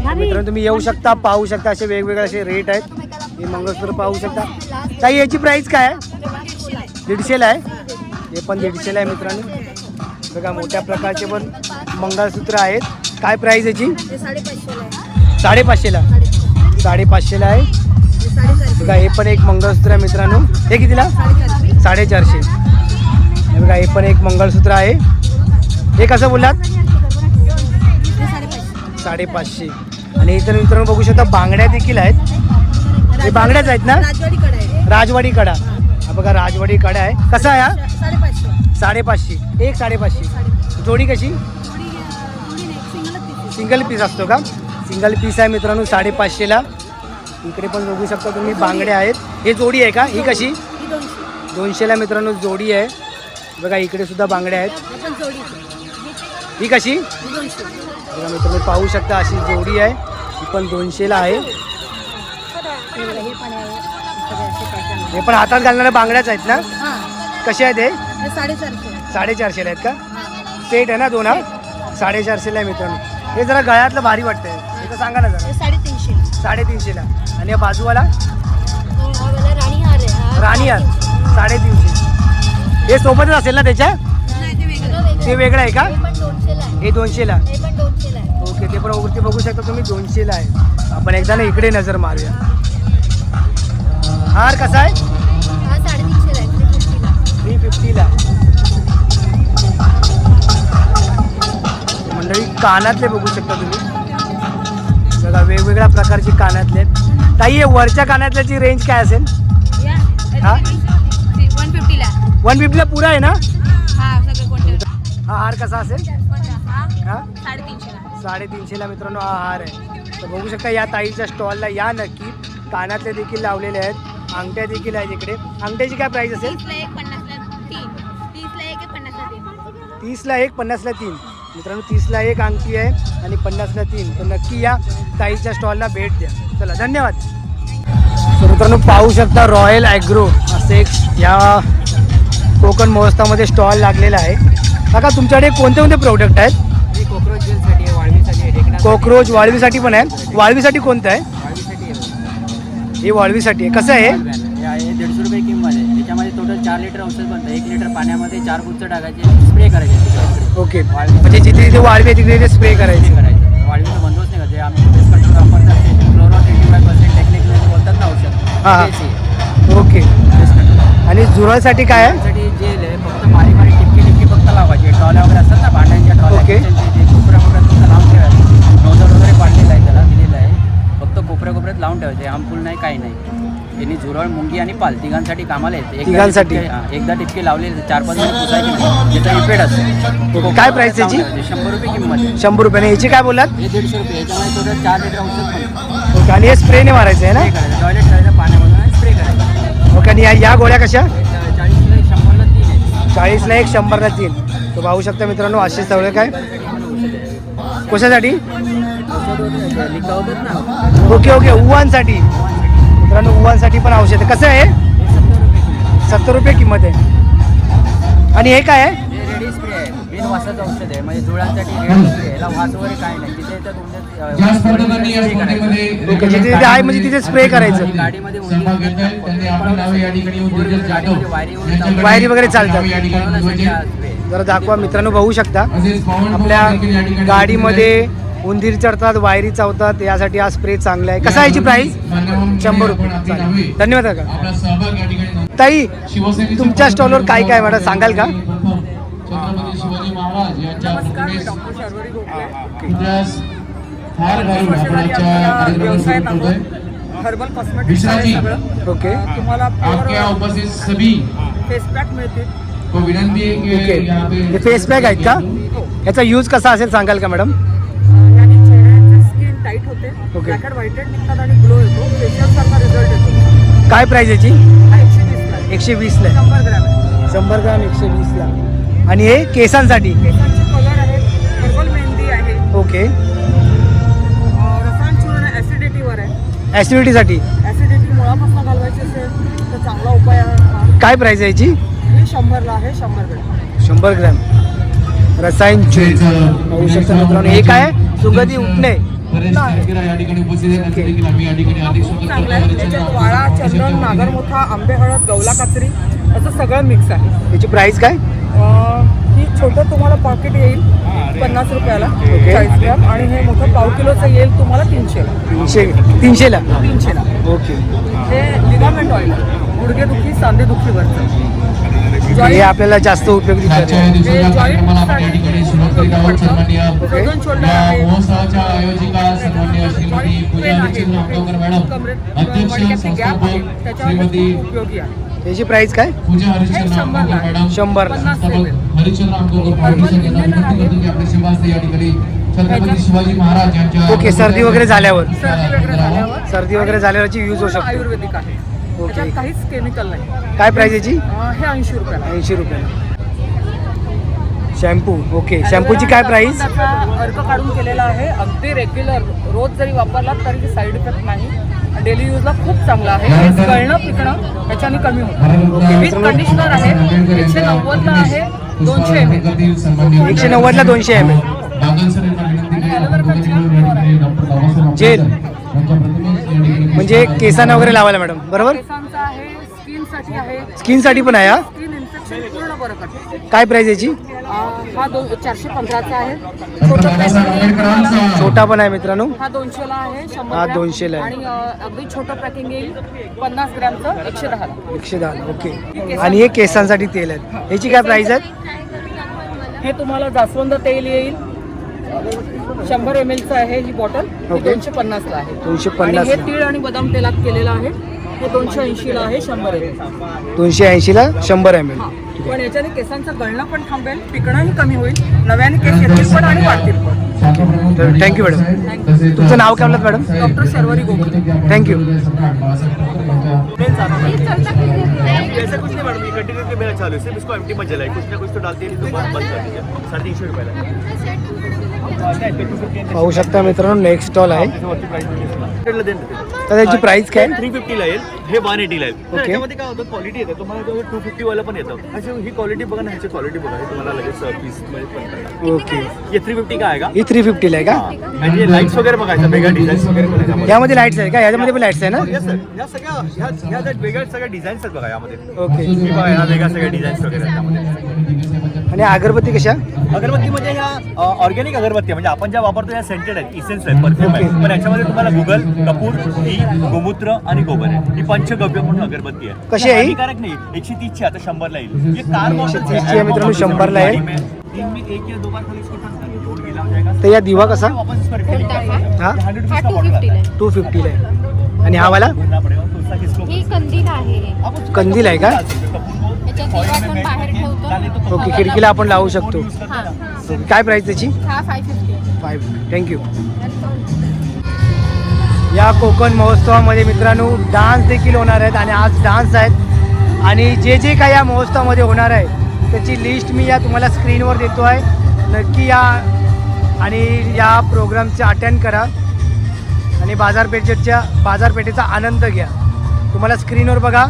मित्रांनो तुम्ही येऊ शकता पाहू शकता असे वेगवेगळे असे रेट आहेत. हे मंगळसूत्र पाहू शकता. ताई याची प्राइस काय आहे? 150 ला आहे. हे पण 150 ला आहे मित्रांनो. बघा मोठ्या प्रकारचे पण मंगळसूत्र आहेत. काय प्राइस याची? हे 550 ला आहे. 550 ला. 550 ला आहे. हे 450. बघा हे पण एक मंगळसूत्र आहे मित्रांनो. हे कितीला? 450. हे बघा हे पण एक मंगळसूत्र आहे. हे कसं बोललात? हे 550. 550. आणि इतर मित्रांनो बघू शकता बांगड्या देखील आहेत. हे बांगड्याच आहेत ना? राजवाडी कडा आहे. राजवाडी कडा. हा बघा राजवाडी कडा आहे. कसा आहे हा? 550. 550. एक 550. जोडी कशी? सिंगल पीस असतो का? सिंगल पीस आहे मित्रांनो 550 ला. इकडे पण बघू शकता तुम्ही बांगड्या आहेत. हे जोडी आहे का? ही कशी? 200 ला मित्रांनो जोडी आहे. बघा इकडे सुद्धा बांगड्या आहेत. ही कशी? बघा मित्रांनो पाहू शकता अशी जोडी आहे. ही पण 200 ला आहे. हे पण हातात घालणाऱ्या बांगड्याच आहेत ना? हा. कसे आहेत हे? हे 450. 450 ला आहेत का? सेट आहे ना दोन? हा 450 ला आहे मित्रांनो. हे जरा गळ्यातलं भारी वाटतंय. याचं सांगा ना जरा. 350. 350ला. आणि या बाजूवाला राणी हार आहे हा. राणी हार 350. हे सोबतच असेल ना त्याच्या? ते वेगळं आहे का? हे पण 200ला आहे. हे 200ला. हे पण 200ला आहे. ओके, ते पण वरती बघू शकता तुम्ही 200ला आहे. आपण एकदा ना इकडे नजर मारूया. हार कसा आहे? हा 350ला आहे. 350ला. 350ला. मंडळी कानातले बघू शकता तुम्ही. बघा वेगवेगळ्या प्रकारची कानातले आहेत. ताई, हे वरच्या कानातल्याची रेंज काय असेल? हा 150ला. 150ला पुरा आहे ना? हा सगळे कोणते? हा हार कसा असेल? हा 350ला. 350ला मित्रांनो हा हार आहे. तर बघू शकता या ताईच्या स्टॉलला या नक्की. कानातले देखील लावलेले आहेत, अंगठ्या देखील आहेत इकडे. अंगठ्याची काय प्राइस असेल? 30ला 1, 50ला 3. 30ला 1 आहे, 50ला 3. 30ला 1, 50ला 3. मित्रांनो 30ला 1 अंगठी आहे आणि 50ला 3. तर नक्की या ताईच्या स्टॉलला भेट द्या. चला धन्यवाद. तर मित्रांनो पाहू शकता रॉयल ॲग्रो असे एक या कोकण महोत्सवामध्ये स्टॉल लागलेला आहे. काका तुमच्याकडे कोणते कोणते प्रोडक्ट आहेत? कॉक्रोच जेलसाठी आहे, वाळवीसाठी आहे, ढेकणासाठी कॉक्रोच वाळवीसाठी पण आहे. वाळवीसाठी कोणतं आहे? वाळवीसाठी आहे. हे वाळवीसाठी आहे. कसं आहे? हे आहे 150 रुपये किंमत आहे. त्याच्यामध्ये टोटल 4 लिटर औषध बनतं. 1 लिटर पाण्यामध्ये 4 गुच्छ टाकायचे, स्प्रे करायचे तिकडे ओके, म्हणजे जिथे जिथे वाळवी आहे तिथे तिथे स्प्रे करायची. करायचं. वाळवीचं बंदोबस्त नाही का जे आम्ही पेस्ट कंट्रोल वापरतात ते क्लोरॉन 85% टेक्निकल बोलतात ना औषध. हां. तेच आहे. Okay, pest control. आणि झुरळसाठी काय आहे? त्यासाठी जेल आहे, फक्त बारीक बारीक टिपके फक्त लावायचे. ट्रॉल्या वगैरे असतात ना भांड्यांच्या ट्रॉल्या, ओके. किचनचे ते कोपऱ्या कोपऱ्यात फक्त लावून ठेवायचे. नोजल वगैरे पाडलेलं आहे, त्याला दिलेलं आहे. फक्त कोपऱ्या कोपऱ्यात लावून ठेवायचे. हार्मफुल नाही, काही नाही. त्यांनी झुरळ, मुंगी आणि पाल तिघांसाठी कामाला येते. तिघांसाठी? एकदा टिपके लावलेले 4-5 दिवस पुसायचे नाही. त्याचा इफेक्ट असतो. काय प्राइस त्याची? 100 रुपये किंमत आहे. 100 रुपयाने. याची काय बोलात? हे 150 रुपये. याच्यामध्ये टोटल 4 लिटर औषध बनतं. ओके, आणि हे स्प्रेने मारायचं आहे स्प्रे ना? करायचं, टॉयलेट करायचं पाण्यामधून स्प्रे करायचं. ओके, आणि या गोळ्या कशा? 40ला 100ला 3 आहे. 40ला 1, 100ला 3. तर पाहू शकता मित्रांनो असे सगळे काय कशासाठी? लिका होतात ना. ओके ओके, उवांसाठी. मित्रांनो उवांसाठी पण औषध आहे. कसं आहे? 70 रुपये किंमत आहे. आणि हे काय आहे? हे रेडी स्प्रे आहे. बिनवासाचं औषध आहे, म्हणजे जुळांसाठी रेडी स्प्रे. याला वास वगैरे काही नाही. तिथे तर ओके, जिथे जिथे आहे म्हणजे तिथे स्प्रे करायचं. गाडीमध्ये वायरी वगैरे चालतात. जरा दाखवा मित्रांनो, बघू शकता आपल्या गाडीमध्ये उंदीर चढतात, वायरी चावतात, यासाठी हा स्प्रे चांगला आहे. कसा आहे याची प्राइस? 100 रुपये. चालेल. धन्यवाद काका. ताई, तुमच्या स्टॉलवर काय काय मॅडम सांगाल का? हर्बल कॉस्मेटिक्स आहे सगळं. ओके तुम्हाला आपके उपस्थित सभी फेस पॅक मिळतील. को विनंती है कि ओके, यहाँ पे हे फेस पॅक आहेत का? याचा यूज कसा असेल सांगाल का मॅडम? याने चेहऱ्याची स्किन टाईट होते, ओके. ब्लॅक अँड व्हाईटेड निघतात आणि ग्लो येतो. फेशियल सारखा रिझल्ट येतो. काय प्राइस याची? हा 120 ला आहे. 120 ला. 100 ग्रॅम आहे. 100 ग्राम 120 ला. आणि हे केसांसाठी? केसांचे कलर आहेत. हर्बल मेहंदी आहे. ओके, रसायन चूर्ण ऍसिडिटीवर आहे. ॲसिडिटीसाठी. ऍसिडिटी मुळापासून घालवायची असेल तर चांगला उपाय आहे हा. काय प्राइस आहे याची? हे 100 ला आहे. 100 ग्रॅम. 100 ग्रॅम रसायन पाहू शकता मित्रांनो. हे काय आहे? सुगंधी उठणे. या ठिकाणी उपस्थित आहे त्यांचं देखील आम्ही या ठिकाणी हार्दिक स्वागत चांगला आहे. करतो. त्याच्यात वाळा, चंदन, नागरमोथा, आंबे हळद, गवला काचरी असं सगळं मिक्स आहे. याची प्राइस काय? ही छोटं तुम्हाला पॉकेट येईल 50 रुपयाला, ओके. 40 ग्रॅम. आणि हे मोठं पाव किलोचं येईल तुम्हाला 300 ला. 300 ला. 300 ला. ओके, हे लिगामेंट ऑइल गुडघेदुखी, सांधेदुखीवरचं. हे आपल्याला जास्त उपयोगी आजच्या या ठरेल. दिवसाच्या कार्यक्रमाला आपण या ठिकाणी सुरुवात करीत आहोत. सन्माननीय फ्रोझन शोल्डर या आहे. महोत्सवाच्या आयोजिका सन्माननीय श्रीमती पूजा हरिश्चंद्र आमगावकर मॅडम, अध्यक्ष मणक्याची गॅप आहे संस्थापक त्याच्यावर श्रीमती खूप उपयोगी आहे. याची प्राइस काय? पूजा हरिश्चंद्र हे 100 आमगावकर ला आहे. मॅडम, 100 ला. संस्थापक हरिश्चंद्र आमगावकर फाउंडेशन यांना विनंती करतो की आपले सेवास्ते या ठिकाणी छत्रपती शिवाजी महाराज यांच्या ओके, सर्दी वगैरे झाल्यावर. सर्दी वगैरे झाल्यावर सर्दी वगैरे झाल्यावरची यूज होऊ शकतो. आयुर्वेदिक आहे. ओके. त्याच्यात काहीच केमिकल नाही. काय प्राइस याची? हे 80 रुपयाला आहे. 80 रुपयाला. शॅम्पू. ओके, शॅम्पूची काय प्राइस? त्याचा अर्क काढून केलेला आहे. अगदी रेग्युलर रोज जरी वापरला तरी साईड इफेक्ट नाही. डेली यूजला खूप चांगला आहे. केस गळणं पिकणं याच्याने कमी होतं. विथ कंडिशनर आहे. 190 ला आहे. 200 ml. 190 ला 200 ml. बागल सर यांना विनंती आहे. आपण दोघं या ठिकाणी डॉक्टर जेल म्हणजे केसांना वगैरे लावायला मॅडम, बरोबर? केसांचा आहे, स्किनसाठी आहे, स्किनसाठी पण आहे हा? स्किन इन्फेक्शन पूर्ण बरं करते. काय प्राइस याची? हा 415चा आहे. छोटा पॅकिंग छोटा पण आहे मित्रांनो, हा 200ला आहे, 100 हा ग्रॅम. 200 ला आहे. आणि अगदी छोटं पॅकिंग येईल 50 ग्रॅमचं 110ला. 110. ओके. आणि हे केसांसाठी तेल आहे, याची काय प्राइस आहे? हे तुम्हाला जास्वंद तेल येईल 100 ml चं आहे ही बॉटल. ओके. 250ला आहे. 250 आणि हे तीळ आणि बदाम तेलात केलेलं आहे. हे 280ला आहे 100 ml. 280ला 100 ml. पण याच्याने केसांचं गळणं पण थांबेल, पिकणंही कमी होईल, नव्याने केस येतील पण आणि वाढतील पण. तर थँक्यू मॅडम. तुमचं नाव काय म्हणलं madam? Doctor Sharvari Gokhale. Thank you. ऐसा कुछ नहीं मैडम, ये कंटिन्यू के मेरा चालू है, सिर्फ इसको एम्प्टी मत जलाए, कुछ ना कुछ तो डालते नहीं तो बंद कर दीजिए. 350 रुपयाला. पाहू शकता मित्रांनो, नेक्स्ट स्टॉल आहे. तर त्याची प्राइस काय? 350 ला येईल, हे 180 ला येईल. ओके. त्याच्यामध्ये काय होतं, क्वालिटी येते तुम्हाला, 250 वाला पण येतं. अशी ही क्वालिटी बघा ना, ह्याची क्वालिटी बघा, हे तुम्हाला लगेच पीस मध्ये पण पडतं. ओके. ये 350 का आएगा. ही 350 ला आहे का? आणि हे लाईट्स वगैरे बघायचं, वेगळ्या डिझाईन्स वगैरे पण याच्यामध्ये. यामध्ये लाईट्स आहे का? याच्यामध्ये पण लाईट्स आहे ना? Yes, sir. या सगळ्या ह्या वेगळ्या सगळ्या डिझाईन्स आहेत बघा यामध्ये. ओके. ही बघा, ह्या वेगळ्या सगळ्या डिझाईन्स वगैरे आहेत त्यामध्ये. आणि अगरबत्ती कशा? अगरबत्ती म्हणजे ह्या ऑर्गॅनिक अगरबत्ती आहे, म्हणजे आपण ज्या वापरतो या सेंटेड आहेत, इसेन्स आहेत, परफ्यूम आहे. ओके. पण याच्यामध्ये तुम्हाला गुगल, कपूर, घी, गोमूत्र आणि गोबर आहे. ही पंचगव्य म्हणून अगरबत्ती आहे. कशी आहे ही? हानिकारक नाही. 130 आता 100 ला येईल. ये कार मॉडल 130 ची आहे मित्रांनो, 100 ला आहे. दिन में 1 या 2 बार खाली इसको टर्न करिए, रोड गीला हो जाएगा. तर या दिवा कसा? वापस इस पर फिलिंग करना. हा? 100 रुपीज का बॉटल आता है. 250 ला आहे. आणि हा वाला भरना पड़ेगा तो उसका किसको ही कंदील आहे. आप उसको कंदील आहे का? याच्यात दिवा आपण बाहेर ठेवतो. ओके, खिडकीला आपण लावू शकतो. हा. काय प्राइस त्याची? हा 550. 5. थँक्यू. या कोकण महोत्सवामध्ये मित्रांनो डान्स देखील होणार आहेत आणि आज डान्स आहेत. आणि जे जे काय या महोत्सवामध्ये होणार आहे त्याची लिस्ट मी या तुम्हाला स्क्रीनवर देतो आहे. नक्की या आणि या प्रोग्रामचे अटेंड करा आणि बाजारपेठेचा आनंद घ्या. तुम्हाला स्क्रीनवर बघा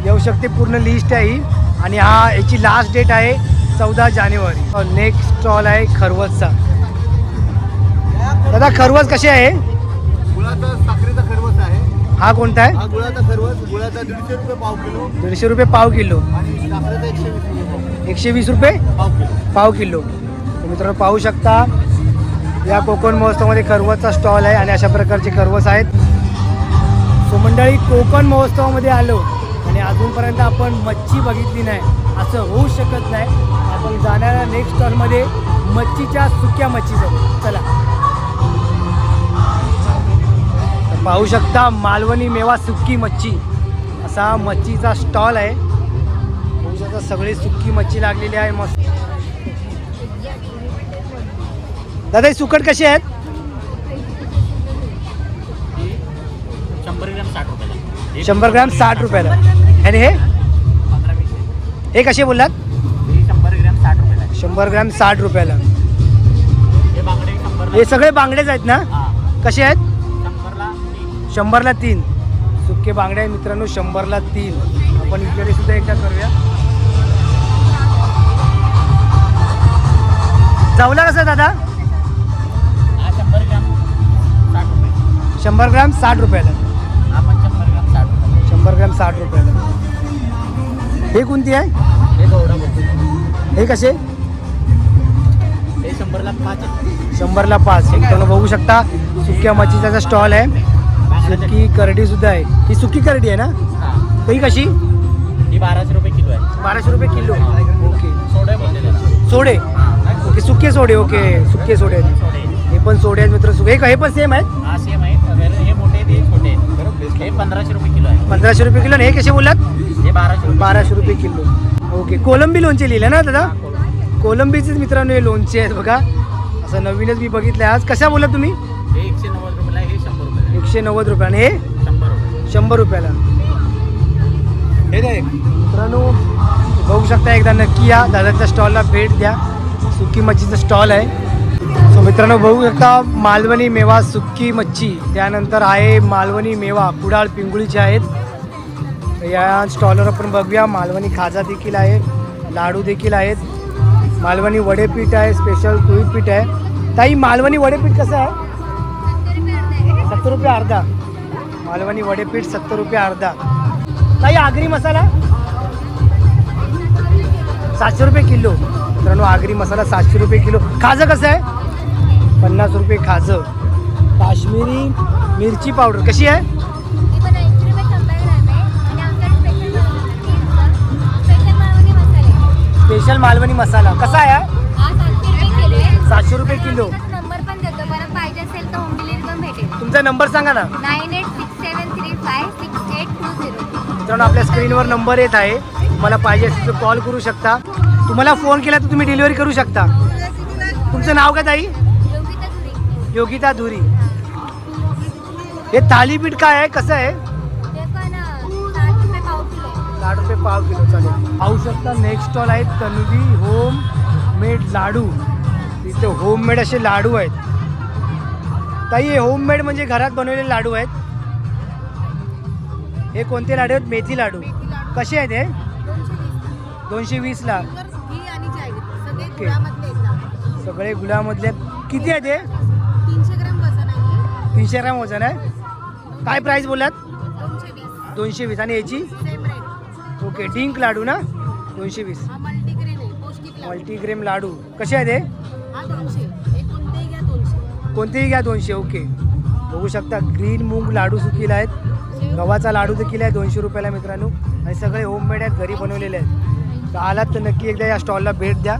येऊ शकते पूर्ण लिस्ट आहे ही. आणि याची लास्ट डेट आहे 14 जानेवारी. नेक्स्ट स्टॉल आहे खरवसचा. दादा खरवस कसे आहे? गुळाचा साखरेचा खरवस आहे. हा कोणता आहे? हा गुळाचा खरवस, गुळाचा 150 रुपये पाव किलो 150 रुपये पाव किलो. आणि साखरेचा 120 120 रुपये रुपये पाव किलो. पाव किलो. तर मित्रांनो पाहू शकता या कोकण महोत्सवामध्ये खरवसचा स्टॉल आहे आणि अशा प्रकारचे खरवस आहेत. सो मंडळी, कोकण महोत्सवामध्ये आलो आणि अजूनपर्यंत आपण मच्छी बघितली नाही असं होऊ शकत नाही. आपण जाणाऱ्या नेक्स्ट स्टॉलमध्ये मच्छीच्या सुक्या मच्छीचं. चला. तर पाहू शकता मालवणी मेवा सुक्की मच्छी असा मच्छीचा स्टॉल आहे. पाहू शकता सगळी सुक्की मच्छी लागलेली आहे मस्त. दादा ही सुकट कशी आहेत? 100 ग्रॅम 60 रुपयाला. 100 ग्रॅम 60 रुपयाला. आणि हे कसे बोललात? 100 ग्रॅम 60 रुपयाला. 100 ग्रॅम 60 रुपयाला. हे बांगडे 100 हे सगळे बांगडेच आहेत ना? कसे आहेत? 100ला 3 सुके बांगडे आहेत मित्रांनो. 100ला 3. आपण इकडे सुद्धा एकदा करूया. जाऊला कसं आहे दादा? 100 ग्रॅम 60 रुपये. 100 ग्रॅम 60 रुपयाला. आपण 100 ग्रॅम 60 रुपये. 100 ग्रॅम 60 रुपयाला. हे कोणती आहे? हे गौडा बोलतो. हे कसे? हे 100ला 5 आहे. 100ला 5. मित्रांनो बघू शकता सुक्या मच्छीचा स्टॉल आहे. सुकी करडी सुद्धा आहे. ही सुकी करडी आहे ना? हां. ही कशी? ही 1200 रुपये किलो आहे. 1200 रुपये किलो. ओके. सोडे बोलते त्याला. सोडे. ओके, सुके सोडे. ओके, सुके सोडे आहेत. सोडे. हे पण सोडे आहेत मित्र. हे पण सेम आहेत? हा सेम आहे. हे मोठे आहेत, हे छोटे आहेत. हे 1500 रुपये किलो आहे. 1500 रुपये किलो. आणि हे कसे बोललात? हे 1200 रुपये. 1200 रुपये किलो. ओके. कोलंबी लोणचे लिहिलं ना दादा? कोलंबीचेच मित्रांनो हे लोणचे आहेत बघा. असं नवीनच मी बघितलं आज. कशा बोलला तुम्ही? हे 190 रुपयाला. हे 100 रुपये. 190 रुपये. आणि हे 100 रुपये. 100 रुपयाला. हे नाही मित्रांनो बघू शकता. एकदा नक्की या दादाच्या स्टॉलला भेट द्या. सुकी मच्छीचं स्टॉल आहे. सो मित्रांनो बघू शकता मालवणी मेवा सुक्की मच्छी. त्यानंतर आहे मालवणी मेवा कुडाळ पिंगुळीचे आहेत. तर या स्टॉलवर आपण बघूया. मालवणी खाजा देखील आहे, लाडू देखील आहेत. मालवणी वडेपीठ आहे, स्पेशल कुळीत पीठ आहे. ताई मालवणी वडेपीठ कसं आहे? 70 रुपये अर्धा. मालवणी वडेपीठ 70 रुपये अर्धा. ताई आगरी मसाला 700 रुपये किलो. मित्रांनो आगरी मसाला 700 रुपये किलो. खाजं कसं आहे? 50 रुपये खाजं. काश्मीरी मिरची पावडर कशी आहे? ती पण 80 रुपये 100 ग्रॅम आहे. आणि आमच्याकडे स्पेशल मालवणी मसाला कसा आहे? हा 700 रुपये किलो आहे. 700 रुपये किलो. नंबर पण देतो, परत पाहिजे असेल तर होम डिलिव्हरी पण भेटेल. तुमचा नंबर सांगा ना. 9867356820. मित्रांनो आपल्या स्क्रीनवर नंबर येत आहे. तुम्हाला पाहिजे असेल तर कॉल करू शकता. तुम्हाला फोन केला तर तुम्ही डिलिव्हरी करू शकता. तुमचं नाव काय ताई? योगिता धुरी. योगिता धुरी. हे थालीपीठ काय आहे, कसं आहे? ते पण 60 रुपये पाव किलो आहे. 60 रुपये पाव किलो. चालेल. पाहू शकता नेक्स्ट स्टॉल आहे तन्वी होम मेड लाडू. इथे होममेड असे लाडू आहेत. ताई हे होममेड म्हणजे घरात बनवलेले लाडू आहेत. हे कोणते लाडू आहेत? मेथी लाडू. कसे आहेत हे? 220 ला. ओके. सगळे गुळामधले. किती आहेत हे? 300 ग्रॅम वजन आहे. 300 ग्रॅम वजन आहे. काय प्राईस बोललात? 220. 220. आणि याची? Same rate. ओके. डिंक लाडू ना 220. हा मल्टीग्रेन आहे, पौष्टिक लाडू. मल्टीग्रेम लाडू कसे आहेत हे? हा 200. हे कोणतेही घ्या 200. कोणतेही घ्या 200. ओके. बघू शकता ग्रीन मूग लाडू सुकीला आहेत. गव्हाचा लाडू देखील आहे 200 रुपयाला मित्रांनो. आणि सगळे होममेड आहेत, घरी बनवलेले आहेत. तर आलात तर नक्की एकदा या स्टॉलला भेट द्या.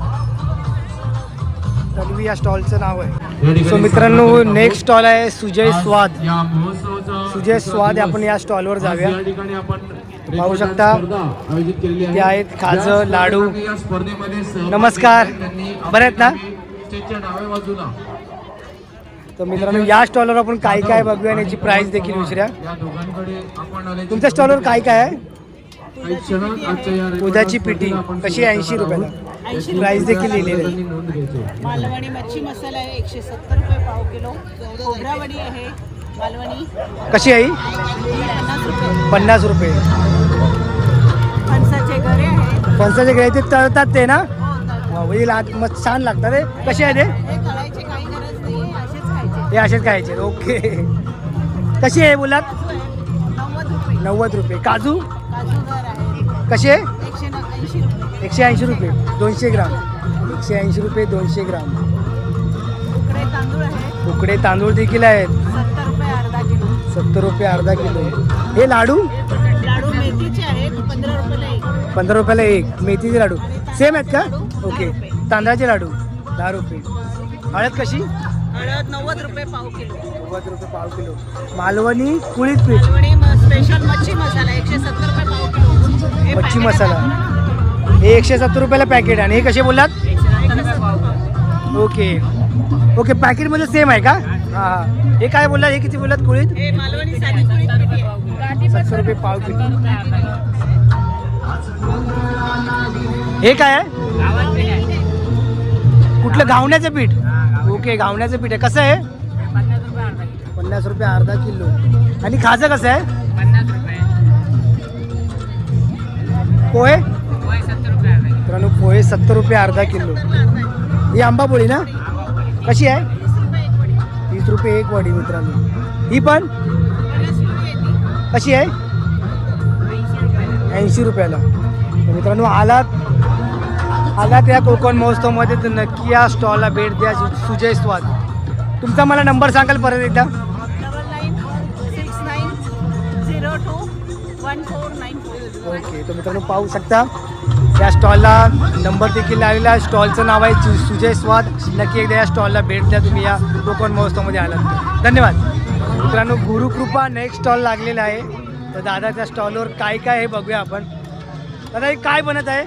तन्वी या स्टॉलचं नाव आहे. सो मित्रांनो नेक्स्ट स्टॉल आहे सुजय स्वाद. सुजय स्वाद. आपण या स्टॉलवर जाऊया. पाहू शकता ते आहेत खाजं लाडू. नमस्कार, बरे आहेत ना? तर मित्रांनो या स्टॉलवर आपण काय काय बघूया आणि याची प्राइस देखील विचारूया. तुमच्या स्टॉलवर काय काय आहे? दुधाची पिठी कशी? 80 रुपयाला. प्राइस देखील लिहिलेली आहे. मालवणी मच्छी मसाला आहे 170 रुपये पाव किलो. खोबरावडी आहे मालवणी कशी आहे? 50 रुपये. फणसाचे गरे आहे. फणसाचे गरे ते तळतात ते ना? मग छान लागतात रे. कसे आहे ते? हे तळायचे काही गरज नाही, असेच खायचे. हे असेच खायचे. ओके. कशी आहे बोलात? 90 रुपये. 90 रुपये. काजू काजूगर आहे कसे? 180 रुपये. 180 रुपये 200 ग्राम. 180 रुपये 200 ग्राम. उकडे तांदूळ आहे उकडे तांदूळ देखील आहेत 70 रुपये अर्धा किलो. 70 रुपये अर्धा किलो. हे लाडू लाडू मेथीचे आहेत 15 रुपयाला एक. 15 रुपयाला एक. मेथीचे लाडू सेम आहेत का? ओके. तांदळाचे लाडू 10 रुपये. हळद कशी? हळद 90 रुपये पाव किलो. 90 रुपये पाव किलो. मालवणी कुळीत पीठ मालवणी स्पेशल मच्छी मसाला 170 रुपये पाव किलो. हे मच्छी packet मसाला आहे. हे 170 रुपयाला पॅकेट. आणि हे कसे बोललात? 170 रुपये पाव किलो. ओके. ओके पॅकेटमध्ये सेम आहे का? हां हां. हे काय बोललात? हे किती बोललात कुळीत? हे मालवणी साधी कुळीत पिठी आहे. 70 रुपये पाव किलो. हे काय आहे? कुठलं? घावण्याचं पीठ. ओके घावण्याचं पीठ आहे. कसं आहे? 50 रुपये अर्धा किलो. आणि खाजं कसं आहे? 50 रुपये. पोहे मित्रांनो पोहे 70 रुपये अर्धा किलो. ही आंबापोळी ना कशी आहे? 30 रुपये एक वडी मित्रांनो. ही पण कशी आहे? 80 रुपयाला. तर मित्रांनो आलात या कोकण महोत्सवमध्ये तर नक्की या स्टॉलला भेट द्या. सुजय स्वाद. तुमचा मला नंबर सांगाल परत एकदा? 9969021494. ओके. तर मित्रांनो पाहू शकता या स्टॉलला नंबर देखील लावलेला आहे. स्टॉलचं नाव आहे सुजय स्वाद. नक्की एकदा या स्टॉलला भेट द्या तुम्ही या कोकण महोत्सवमध्ये आलात. धन्यवाद. मित्रांनो गुरुकृपा नेक्स्ट स्टॉल लागलेला आहे. तर दादाच्या स्टॉलवर काय काय आहे बघूया आपण. दादा हे काय बनत आहे?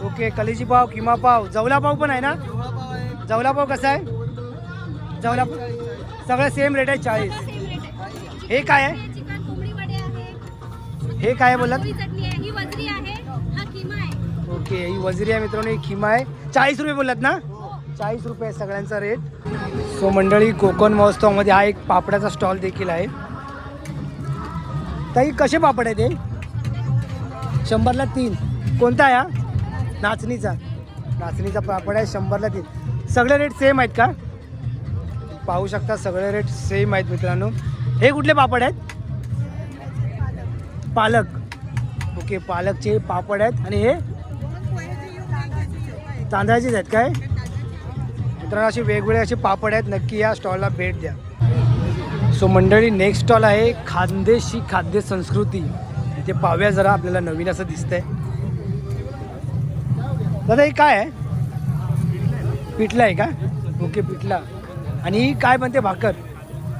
ओके कलेजी पाव, किमा पाव, जवला पाव पण आहे ना? जवला पाव कसा आहे? जवला पाव सगळं सेम रेट आहे 40. हे काय आहे? हे काय आहे बोललात? ओके ही वजरी आहे मित्रांनो. ही खिमा आहे 40 रुपये बोललात ना? 40 रुपये सगळ्यांचा रेट. सो मंडळी कोकण महोत्सवामध्ये हा एक पापडाचा स्टॉल देखील आहे. ताई कसे पापड आहे ते? 100ला 3. कोणता आहे हा? नाचणीचा पापड आहे 100ला 3. सगळे रेट सेम आहेत का? पाहू शकता सगळे रेट सेम आहेत मित्रांनो. हे कुठले पापड आहेत? पालक. ओके, पालकचे पापड आहेत. आणि हे तांदळाचेच आहेत काय मित्रांनो? असे वेगवेगळे असे पापड आहेत. नक्की या स्टॉलला भेट द्या. सो मंडळी, नेक्स्ट स्टॉल आहे खानदेशी खाद्य संस्कृती. इथे पाहूया जरा, आपल्याला नवीन असं दिसतंय. दादा हे काय आहे? पिठला आहे का? ओके, पिठला. आणि ही काय बनते? भाकर,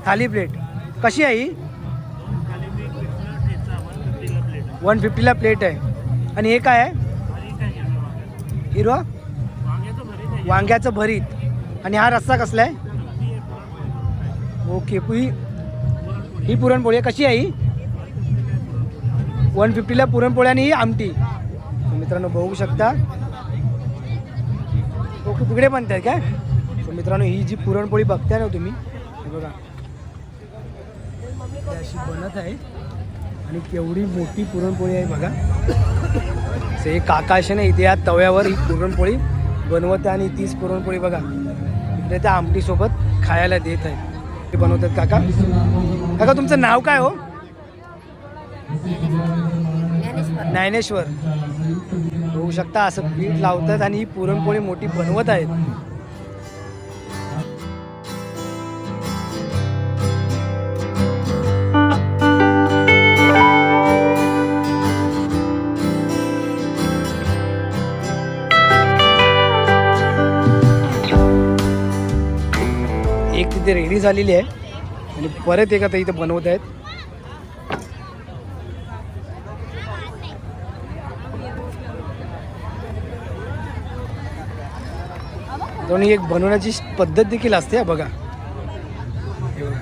थाली प्लेट. कशी आहे ही? 150ला प्लेट आहे. आणि हे काय आहे? हिरवा वांग्याचं भरीत. आणि हा रस्सा कसला आहे? ओके, ही पुरणपोळी आहे. कशी आहे ही? 150ला पुरणपोळी आणि ही आमटी. मित्रांनो बघू शकता. ओके, तिकडे बनत आहे काय? सो मित्रांनो, ही जी पुरणपोळी बघताय ना तुम्ही, हे बघा अशी बनत आहे. आणि केवढी मोठी पुरणपोळी आहे बघा. सो हे काका असे ना इथे या तव्यावर ही पुरणपोळी बनवत आहे. आणि तीच पुरणपोळी बघा इकडे त्या आमटीसोबत खायला देत आहे. ते बनवतात काका. काका तुमचं नाव काय हो? ज्ञानेश्वर. होऊ शकता. असं पीठ लावतात आणि ही पुरणपोळी मोठी बनवत आहेत. एक तिथे रेडी झालेली आहे आणि परत एक आता इथे बनवत आहेत. दोन्ही एक बनवण्याची पद्धत देखील असते बघा. हे बघा.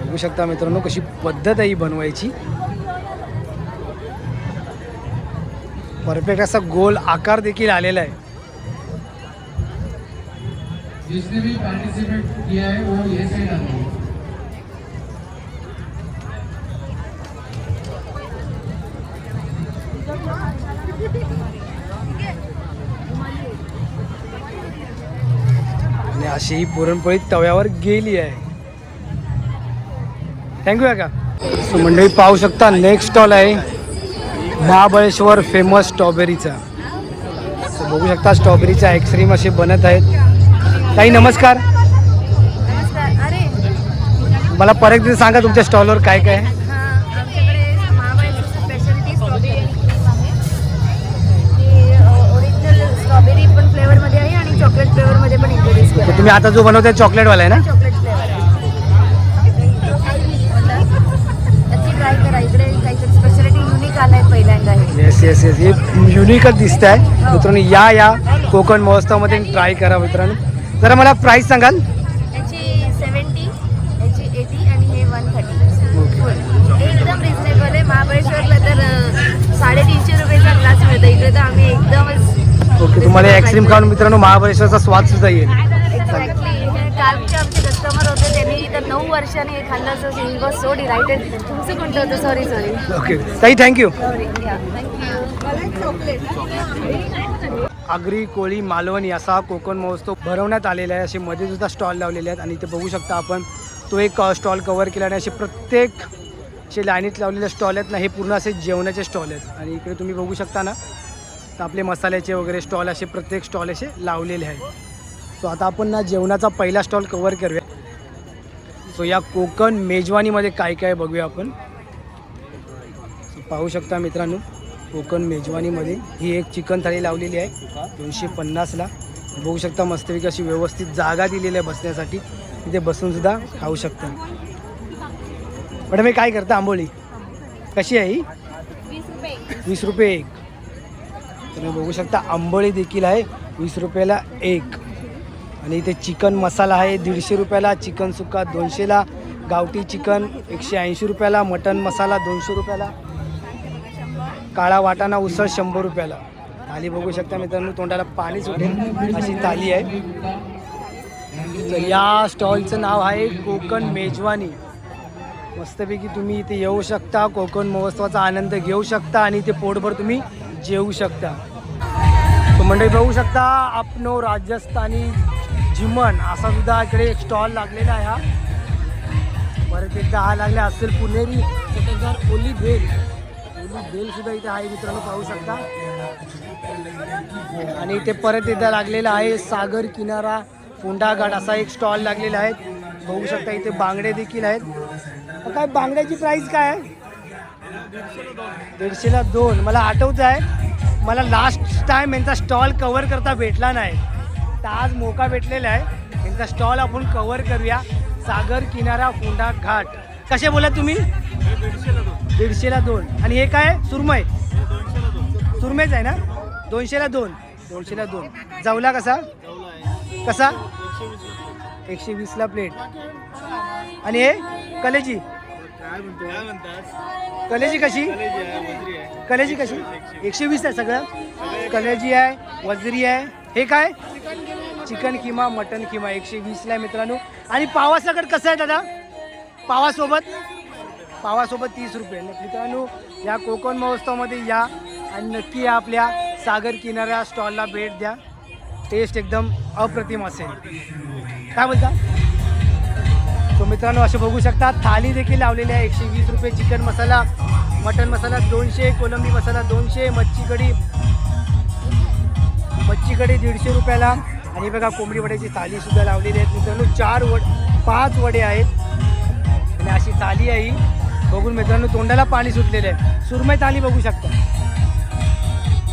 बघू शकता मित्रांनो कशी पद्धत आहे ही बनवायची. परफेक्ट असा गोल आकार देखील आलेला आहे. जिसने भी पार्टिसिपेट किया है वो ये साइड आ जाओ. आणि अशी ही पुरणपोळी तव्यावर गेली आहे. थँक्यू काका. सो मंडळी पाहू शकता नेक्स्ट स्टॉल आहे महाबळेश्वर फेमस स्ट्रॉबेरीचा. सो बघू शकता स्ट्रॉबेरीचा आईस्क्रीम असे बनत आहेत. ताई नमस्कार. अरे मला परत एकदा सांगा तुमच्या स्टॉलवर काय काय आहे? आमच्याकडे महाबळेश्वरची स्पेशालिटी स्ट्रॉबेरी आईस्क्रीम आहे. ती ओरिजिनल स्ट्रॉबेरी पण फ्लेवरमध्ये आहे आणि चॉकलेट फ्लेवरमध्ये पण इंट्रोड्यूस केलं आहे. तुम्ही आता जो बनवताय चॉकलेटवाला आहे ना? चॉकलेट फ्लेवर आहे. त्याची ट्राय करा. इकडे काहीतरी स्पेशालिटी युनिक आलाय पहिल्यांदा आहे. येस येस येस, हे युनिकच दिसत आहे मित्रांनो. या कोकण महोत्सवामध्ये ट्राय करा मित्रांनो. जरा मला प्राईस सांगाल? याची 70, याची 80 आणि हे 130. एकदम रिजनेबल आहे. महाबळेश्वरला तर 350 रुपयाचा ग्लास मिळतो. इकडे तर आम्ही एकदमच. ओके, तुम्हाला आईस्क्रीम खाऊन मित्रांनो महाबळेश्वरचा स्वाद सुद्धा येईल. एक्झॅक्टली. कालचे आमचे कस्टमर होते, त्यांनी तर 9 वर्षांनी हे खाल्लं. असं ही वॉज सो डिलायटेड. तुमचं कोणतं होतं? सॉरी. ओके ताई, थँक्यू. आगरी कोळी मालवणी असा कोकण महोत्सव भरवण्यात आलेला आहे. असे मध्ये सुद्धा स्टॉल लावलेले आहेत. आणि इथे बघू शकता आपण तो एक स्टॉल कव्हर केला. आणि असे प्रत्येक असे लाईनीत लावलेले स्टॉल आहेत ना, हे पूर्ण असे जेवणाचे स्टॉल आहेत. आणि इकडे तुम्ही बघू शकता ना, तर आपले मसाल्याचे वगैरे स्टॉल असे प्रत्येक स्टॉल असे लावलेले आहेत. सो आता आपण ना जेवणाचा पहिला स्टॉल कव्हर करूया. सो या कोकण मेजवानीमध्ये काय काय बघूया आपण. पाहू शकता मित्रांनो, कोकण मेजवानीमध्ये ही एक चिकन थाळी लावलेली आहे 250ला. बघू शकता मस्तपैकी अशी व्यवस्थित जागा दिलेली आहे बसण्यासाठी. तिथे बसून सुद्धा खाऊ शकता. मॅडम हे काय करता? आंबोळी कशी आहे ही? 20 रुपये एक. तुम्ही बघू शकता आंबोळी देखील आहे 20 रुपयाला एक. आणि इथे चिकन मसाला आहे 150 रुपयाला. चिकन सुक्का 200ला. गावठी चिकन 180 रुपयाला. मटन मसाला 200 रुपयाला. काळा वाटाणा उसळ 100 रुपयाला. थाली बघू शकता मित्रांनो, तोंडाला पाणी सुटेल अशी थाली आहे. तर या स्टॉलचं नाव आहे कोकण मेजवानी. मस्तपैकी तुम्ही इथे येऊ शकता, कोकण महोत्सवाचा आनंद घेऊ शकता आणि इथे पोटभर तुम्ही जेवू शकता. मंडळी बघू शकता आपनो राजस्थानी जिमन असा सुद्धा इकडे एक स्टॉल लागलेला आहे हा. परत एकदा हा लागला असेल पुणेरी त्याच्यानंतर ओली बेल सुद्धा इथे आहे मित्रांनो, पाहू शकता. आणि इथे परत एकदा लागलेला आहे सागर किनारा फोंडा घाट असा एक स्टॉल लागलेला आहे. बघू शकता इथे बांगडे देखील आहेत. काय बांगड्याची प्राइस काय आहे? 150ला 2. मला आठवत आहे मला लास्ट टाइम यांचा स्टॉल कव्हर करता भेटला नाही, तर आज मोका भेटलेला आहे. यांचा स्टॉल आपण कव्हर करूया. सागर किनारा फोंडा घाट. कसे बोला तुम्ही? 150ला 2. आणि हे काय सुरमई? सुरमईच आहे ना? 200ला 2. 200ला 2. जावला कसा कसा? 120ला प्लेट. आणि हे कलेजी कलेजी कशी? कलेजी कशी? 120 आहे सगळं. कलेजी आहे, वजरी आहे. हे काय? चिकन किमा मटन किमा 120ला आहे मित्रांनो. आणि पावासकट कसं आहे दादा? पावासोबत 30 रुपये मित्रांनो. या कोकण महोत्सवामध्ये या आणि नक्की या आपल्या सागर किनाऱ्या स्टॉलला भेट द्या. टेस्ट एकदम अप्रतिम असेल. काय बोलता? तो मित्रांनो असे बघू शकता थाली देखील लावलेली आहे. 120 रुपये. चिकन मसाला, मटन मसाला 200, कोलंबी मसाला 200, मच्छी कढी 150 रुपयाला. आणि बघा कोंबडी वड्याची थाली सुद्धा लावलेली आहे मित्रांनो. 5 वडे आहेत आणि अशी थाली आहे. बघून मित्रांनो तोंडाला पाणी सुटलेलं आहे. सुरमई थाली बघू शकता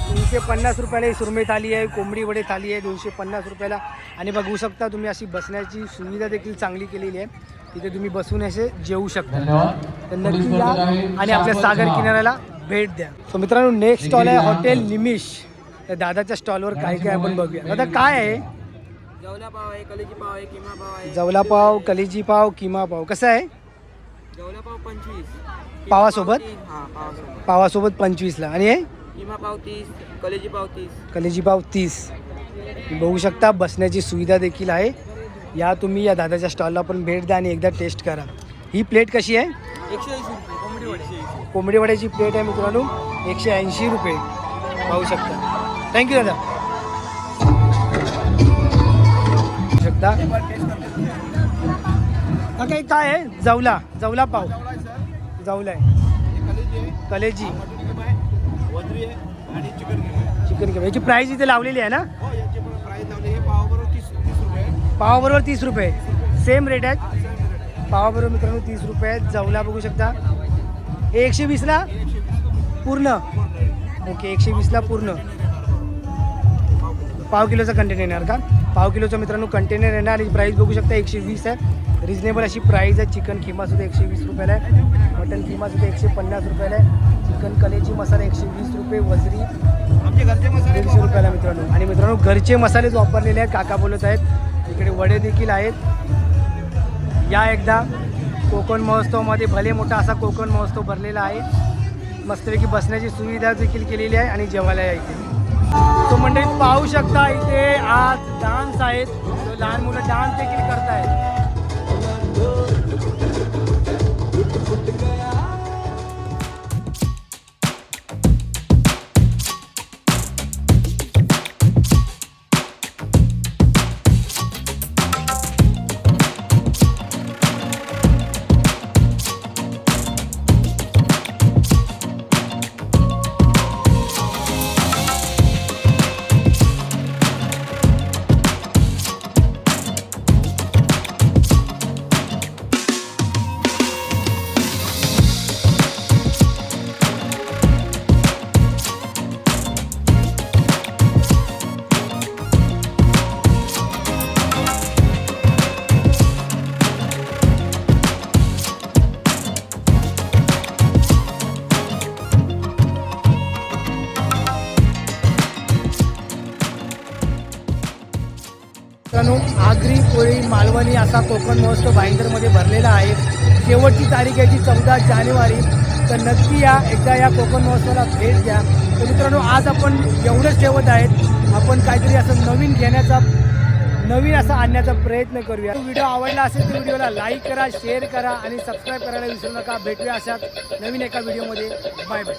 350 रुपयाला ही सुरमई थाली आहे. कोंबडी वडे थाली आहे 250 रुपयाला. आणि बघू शकता तुम्ही अशी बसण्याची सुविधा देखील चांगली केलेली आहे. तिथे तुम्ही बसून असे जेवू शकता. तर नक्की या आणि आपल्या सागर किनाऱ्याला भेट द्या. सो मित्रांनो नेक्स्ट स्टॉल आहे हॉटेल निमिष. तर दादाच्या स्टॉलवर काय काय आपण बघूया. दादा काय आहे? जवला पाव आहे, कलेजी पाव आहे, किमा पाव आहे. जवला पाव, कलेजी पाव, किमा पाव. कसं आहे? जवला पाव 25, पावासोबत? हां पावासोबत. पावासोबत 25ला. आणि हे किमा पाव 30, कलेजी पाव 30. कलेजी पाव 30. बघू शकता बसण्याची सुविधा देखील आहे. या तुम्ही या दादाच्या स्टॉलला पण भेट द्या आणि एकदा टेस्ट करा. ही प्लेट कशी आहे? 180 रुपये कोंबडी वडे. कोंबडी वड्याची प्लेट आहे मित्रांनो 180 रुपये. पाहू शकता. थँक्यू दादा. शकता हा काही काय आहे? जवला पाव. जवला आहे, कलेजी, चिकन किमा. याची प्राइस इथे लावलेली आहे ना? पावाबरोबर 30 रुपये. सेम रेट आहेत पावाबरोबर मित्रांनो 30 रुपये आहेत. जवला बघू शकता हे 120ला पूर्ण. ओके 120ला पूर्ण. पाव किलोचा कंटेनर येणार का? पाव किलोचा मित्रांनो कंटेनर येणार. आणि प्राईस बघू शकता 120 आहे. रिजनेबल अशी प्राईस आहे. चिकन किमासुद्धा 120 रुपयाला आहे. मटन किमासुद्धा 150 रुपयाला आहे. चिकन कलेजी मसाला 120 रुपये. वजरी आमचे घरचे मसाले 150 रुपयाला मित्रांनो. आणि मित्रांनो घरचे मसालेच वापरलेले आहेत काका बोलत आहेत. इकडे वडे देखील आहेत. या एकदा कोकण महोत्सवामध्ये भले मोठा असा कोकण महोत्सव भरलेला आहे. मस्तपैकी बसण्याची सुविधा देखील केलेली आहे आणि जेवायला या इथे. तो मंडळी पाहू शकता इथे आज डान्स आहेत. लहान मुलं डान्स देखील करतायत. मित्रांनो आगरी कोळी मालवणी असा कोकण महोत्सव भाईंदरमध्ये भरलेला आहे. शेवटची तारीख आहे 14 जानेवारी. तर नक्की या एकदा या कोकण महोत्सवाला भेट द्या. तर मित्रांनो आज आपण एवढंच ठेवत आहेत. आपण काहीतरी असं नवीन घेण्याचा नवीन असा आणण्याचा प्रयत्न करूया. व्हिडिओ आवडला असेल तर व्हिडिओला लाईक करा, शेअर करा आणि सबस्क्राईब करायला विसरू नका. भेटूया अशाच नवीन एका व्हिडिओमध्ये. Bye bye.